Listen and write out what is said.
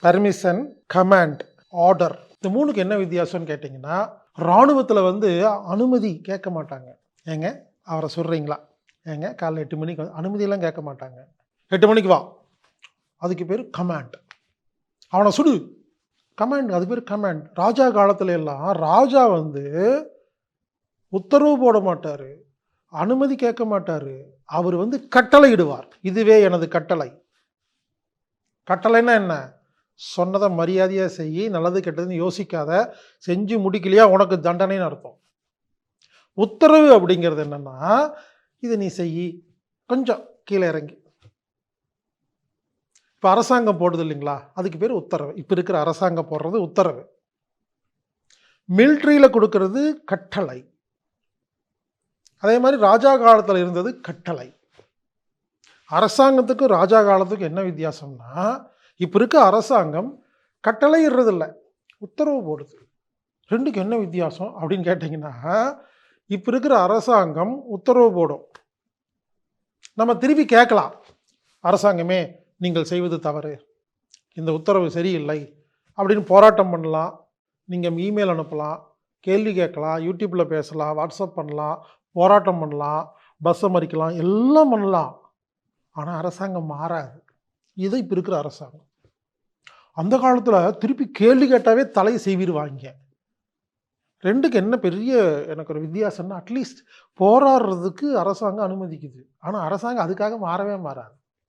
Permission, command, order. இந்த 3க்கு என்ன வித்தியாசம்னு கேட்டிங்கன்னா, இராணுவத்தில் அனுமதி கேட்க மாட்டாங்க. ஏங்க அவரை சொல்கிறீங்களா? ஏங்க காலைல 8 மணிக்கு அனுமதியெல்லாம் கேட்க மாட்டாங்க. 8 மணிக்கு வா, அதுக்கு பேர் கமாண்ட். அவனை சுடு, கமாண்ட், அது பேர் கமாண்ட். ராஜா காலத்துல எல்லாம் ராஜா உத்தரவு போட மாட்டார், அனுமதி கேட்க மாட்டார், அவர் கட்டளை இடுவார். இதுவே எனது கட்டளை. கட்டளைன்னா என்ன? சொன்னதை மரியாதையாக செய், நல்லது கெட்டதுன்னு யோசிக்காத, செஞ்சு முடிக்கலையா உனக்கு தண்டனைன்னு அர்த்தம். உத்தரவு அப்படிங்கிறது என்னன்னா, இதை நீ செய், கொஞ்சம் கீழே இறங்கி. இப்போ அரசாங்கம் போடுது இல்லைங்களா, அதுக்கு பேர் உத்தரவு. இப்போ இருக்கிற அரசாங்கம் போடுறது உத்தரவு. மிலிட்ரியில் கொடுக்கறது கட்டளை. அதே மாதிரி ராஜா காலத்தில் இருந்தது கட்டளை. அரசாங்கத்துக்கும் ராஜா காலத்துக்கும் என்ன வித்தியாசம்னா, இப்போ இருக்க அரசாங்கம் கட்டளை இடுறதில்ல, உத்தரவு போடுது. ரெண்டுக்கு என்ன வித்தியாசம் அப்படின்னு கேட்டிங்கன்னா, இப்போ இருக்கிற அரசாங்கம் உத்தரவு போடும், நம்ம திருப்பி கேட்கலாம், அரசாங்கமே நீங்கள் செய்வது தவறு, இந்த உத்தரவு சரியில்லை அப்படின்னு போராட்டம் பண்ணலாம். நீங்கள் இமெயில் அனுப்பலாம், கேள்வி கேட்கலாம், யூடியூப்பில் பேசலாம், வாட்ஸ்அப் பண்ணலாம், போராட்டம் பண்ணலாம், பஸ்ஸை மறிக்கலாம், எல்லாம் பண்ணலாம். ஆனால் அரசாங்கம் மாறாது. இது இப்போ இருக்கிற அரசாங்கம். அந்த காலத்தில் திருப்பி கேள்வி கேட்டாவே தலையை செய்விடுவாங்க. ரெண்டுக்கு என்ன பெரிய எனக்கு ஒரு வித்தியாசம்னா, அட்லீஸ்ட் போராடுறதுக்கு அரசாங்கம் அனுமதிக்குது. ஆனால் அரசாங்கம் அதுக்காக மாறவே மாறாது.